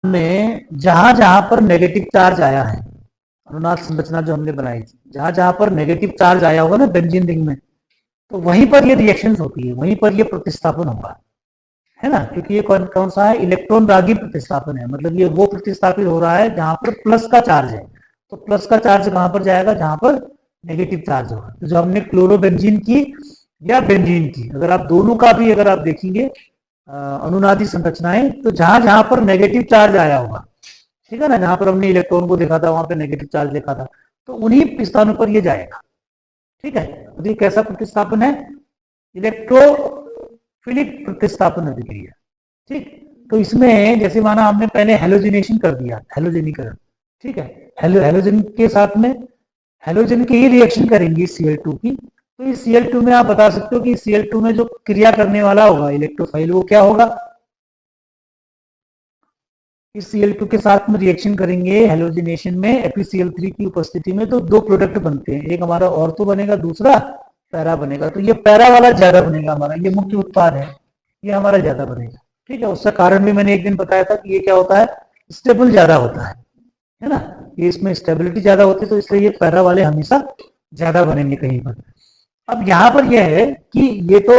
में जहां जहां पर नेगेटिव चार्ज आया है, अनुनाद संरचना जो हमने बनाई थी, जहां जहां पर नेगेटिव चार्ज आया होगा ना बेंजीन रिंग में, तो वहीं पर ये रिएक्शन होती है, वहीं पर ये प्रतिस्थापन होगा, है ना, क्योंकि ये कौन कौन सा है, इलेक्ट्रॉन रागी प्रतिस्थापन है, मतलब ये वो प्रतिस्थापित हो रहा है जहां पर प्लस का चार्ज है। तो प्लस का चार्ज कहां पर जाएगा, जहां पर नेगेटिव चार्ज होगा। तो जो हमने क्लोरोबेंजीन की या बेंजीन की, अगर आप दोनों का भी अगर आप देखेंगे अनुनादी संरचनाएं, तो जहां जहां पर नेगेटिव चार्ज आया होगा, ठीक है ना, जहां पर हमने इलेक्ट्रॉन को देखा था वहां पर नेगेटिव चार्ज देखा था, तो उन्हीं स्थानों पर ये जाएगा। ठीक है, तो ये कैसा प्रतिस्थापन है, इलेक्ट्रोफिलिक प्रतिस्थापन अभिक्रिया। ठीक, तो इसमें जैसे माना हमने पहले हेलोजिनेशन कर दिया, हेलोजनीकरण, ठीक है, हेलोजन के साथ में हेलोजन की ही रिएक्शन करेंगी Cl2 की, तो इस Cl2 में आप बता सकते हो कि Cl2 में जो क्रिया करने वाला होगा इलेक्ट्रोफाइल, वो क्या होगा, इस Cl2 के साथ में रिएक्शन करेंगे हेलोजिनेशन में FeCl3 की उपस्थिति में, तो दो प्रोडक्ट बनते हैं, एक हमारा ऑर्थो बनेगा, दूसरा पैरा बनेगा। तो ये पैरा वाला ज्यादा बनेगा हमारा, ये मुख्य उत्पाद है, ये हमारा ज्यादा बनेगा। ठीक है, उसका कारण भी मैंने एक दिन बताया था कि ये क्या होता है, स्टेबल ज्यादा होता है ना, ये इसमें स्टेबिलिटी ज्यादा होती है, तो इसलिए ये पैरा वाले हमेशा ज्यादा बनेंगे कहीं पर। अब यहाँ पर यह है कि ये तो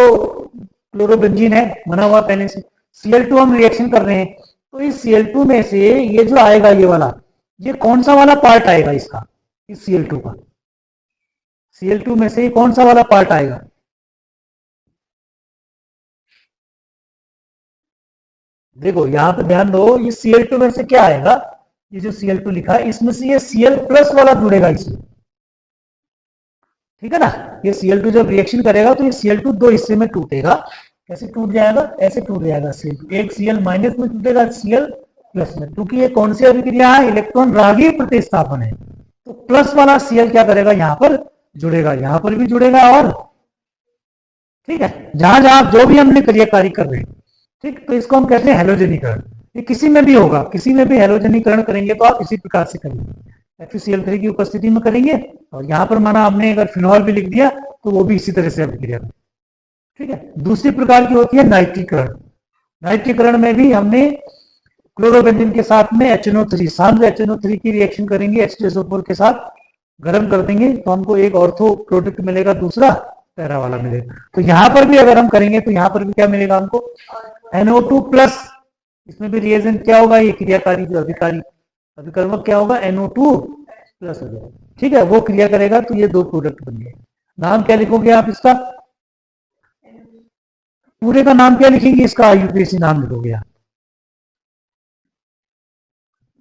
क्लोरोबेंजीन है, बना हुआ पहले से, Cl2 हम रिएक्शन कर रहे हैं, तो इस Cl2 में से ये जो आएगा ये वाला, ये कौन सा वाला पार्ट आएगा इसका, इस Cl2 का, Cl2 में से कौन सा वाला पार्ट आएगा, देखो यहां पर ध्यान दो, ये Cl2 में से क्या आएगा, ये जो Cl2 लिखा है इसमें से ये Cl प्लस वाला जुड़ेगा इसमें, ठीक है ना, ये Cl2 जब रिएक्शन करेगा तो ये Cl2 दो हिस्से में टूटेगा, कैसे टूट जाएगा, ऐसे टूट जाएगा Cl2, एक Cl माइनस में टूटेगा, Cl प्लस में, क्योंकि ये कौन सी अभिक्रिया है, इलेक्ट्रॉन रागी प्रतिस्थापन है, तो प्लस वाला Cl क्या करेगा, यहाँ पर जुड़ेगा, यहाँ पर भी जुड़ेगा, और ठीक है, जहां जहां जो भी हमने क्रियाकारी कर रहे हैं, ठीक, तो इसको हम कहते हैं हेलोजनीकरण। ये किसी में भी होगा, किसी में भी हेलोजनीकरण करेंगे तो आप इसी प्रकार से करेंगे, FeCl3 की उपस्थिति में करेंगे, और यहाँ पर माना आपने अगर फिनॉल भी लिख दिया तो वो भी इसी तरह से अभिक्रिया करेंगे। ठीक है, दूसरी प्रकार की होती है नाइट्रीकरण। नाइट्रीकरण में भी हमने क्लोरोबेंजीन के साथ में HNO3 सांद्र HNO3 की रिएक्शन करेंगे H2SO4 के साथ, गर्म कर देंगे तो हमको एक ऑर्थो प्रोडक्ट मिलेगा, दूसरा पैरा वाला मिलेगा। तो यहां पर भी अगर हम करेंगे तो यहां पर भी क्या मिलेगा हमको, NO2 प्लस, इसमें भी रिएजेंट क्या होगा, ये क्रियाकारी जो अभिकर्मक क्या होगा, NO2 प्लस हो जाएगा। ठीक है, वो क्रिया करेगा तो ये दो प्रोडक्ट बन गए। नाम क्या लिखोगे आप इसका, पूरे का नाम क्या लिखेंगे इसका, यूपीएससी नाम लिखोगे आप,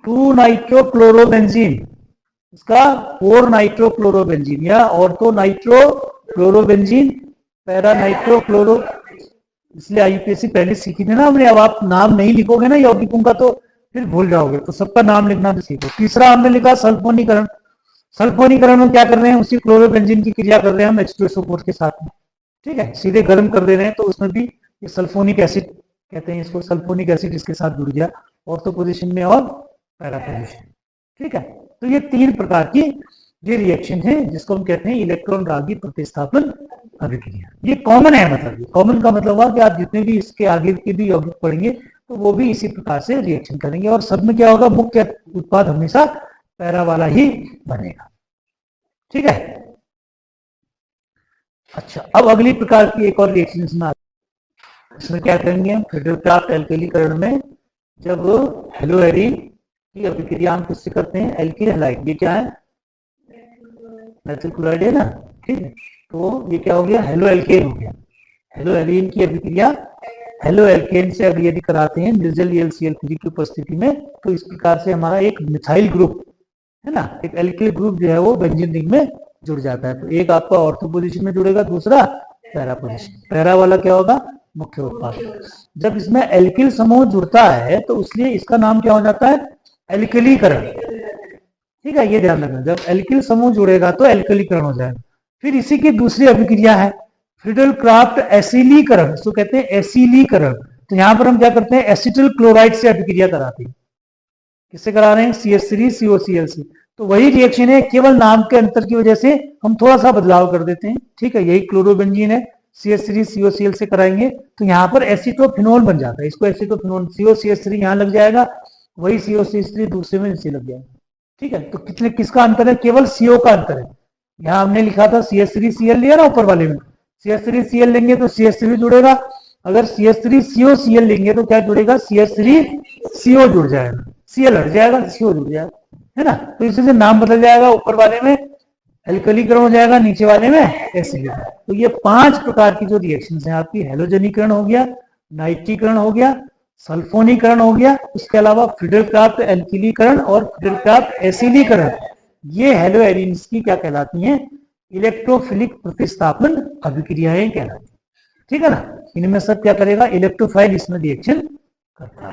2 नाइट्रोक्लोरोबेंजीन, इसका 4 नाइट्रोक्लोरोबेंजीन या ऑर्थो नाइट्रोक्लोरोबेंजीन, पैरा नाइट्रोक्लोरो, इसलिए आईयूपीएससी पहले सीखी थी ना हमने। अब आप नाम नहीं लिखोगे ना यौगिकों का तो फिर भूल जाओगे, तो सबका नाम लिखना भी सीखो। तीसरा हमने लिखा सल्फोनीकरण। सल्फोनीकरण में क्या कर रहे हैं, उसी क्लोरोबेंजीन की क्रिया कर रहे हैं हम H2SO4 के साथ में, ठीक है, सीधे गर्म कर दे रहे हैं, तो उसमें भी ये सल्फोनिक एसिड कहते हैं इसको, सल्फोनिक एसिड इसके साथ जुड़ गया ऑर्थो पोजीशन में और पैरा पोजीशन। ठीक है, तो ये तीन प्रकार की ये रिएक्शन है जिसको हम कहते हैं इलेक्ट्रॉन रागी प्रतिस्थापन अभिक्रिया। ये कॉमन है, मतलब ये कॉमन का मतलब हुआ कि आप जितने भी इसके आगे के भी यौगिक पढ़ेंगे तो वो भी इसी प्रकार से रिएक्शन करेंगे, और सब में क्या होगा, मुख्य उत्पाद हमेशा पैरा वाला ही बनेगा। ठीक है, अच्छा, अब अगली प्रकार की एक और रिएक्शन इसमें क्या करेंगे हम, फ्रीडल-क्राफ्ट एल्केलीकरण में जब हेलोएरिन की अभिक्रिया हम किससे करते हैं, एल्किल हैलाइड, ये क्या है, नेचुरल क्लोराइड है ना, ठीक है, तो ये क्या हो गया, हेलो एल्केन हो गया। हेलो एल्कीन की अभिक्रिया हेलो एल्केन से अगर यदि कराते हैं निर्जल ElCl3 की उपस्थिति में, तो इस प्रकार से हमारा एक मिथाइल ग्रुप है ना, एक एल्किल ग्रुप जो है वो बेंजीन रिंग में जुड़ जाता है। तो एक आपका ऑर्थो पोजीशन में जुड़ेगा, दूसरा पैरा पोजीशन। पैरा वाला क्या होगा, मुख्य उत्पाद। जब इसमें एल्किल समूह जुड़ता है तो इसलिए इसका नाम क्या हो जाता है, एल्किलीकरण। ठीक है, ये ध्यान रखना, जब एल्किल समूह जुड़ेगा तो एल्किलीकरण हो जाएगा। फिर इसी की दूसरी अभिक्रिया है फ्रीडल क्राफ्ट एसिलीकरण, इसको कहते हैं एसिलीकरण। तो यहां पर हम क्या करते हैं, एसिटिल क्लोराइड से अभिक्रिया कराते हैं। किससे करा रहे हैं, CH3COCl से। तो वही रिएक्शन है, केवल नाम के अंतर की वजह से हम थोड़ा सा बदलाव कर देते हैं। ठीक है, यही क्लोरोबेंजीन है, CH3COCl से कराएंगे तो यहाँ पर एसिटोफिनोल बन जाता है, इसको एसिटोफिनोल, COCH3 यहाँ लग जाएगा, वही COCH3 दूसरे में नीचे लग जाएगा। ठीक है, तो कितने किसका अंतर है? केवल CO का अंतर है। यहाँ हमने लिखा था CH3Cl लिया ना ऊपर वाले में, CH3Cl लेंगे तो CH3 जुड़ेगा, अगर CH3COCl लेंगे तो क्या जुड़ेगा? CH3CO जुड़ जाएगा, Cl हट जाएगा, CO जुड़ जाएगा, है ना। तो इससे नाम बदल जाएगा, ऊपर वाले में एल्कलीकरण हो जाएगा, नीचे वाले में एसिडीकरण। तो ये 5 प्रकार की जो रिएक्शंस हैं आपकी, हेलोजनीकरण हो गया, नाइट्रीकरण हो गया, सल्फोनीकरण हो गया, उसके अलावा फिडेलक्राफ्ट एल्किलीकरण और फिडेलक्राफ्ट एसिडीकरण, ये हेलो एरिन्स की क्या कहलाती हैं? इलेक्ट्रोफिलिक प्रतिस्थापन अभिक्रियाएं कहलाती हैं। ठीक है ना, इनमें सब क्या करेगा? इलेक्ट्रोफाइल इसमें रिएक्शन करता है।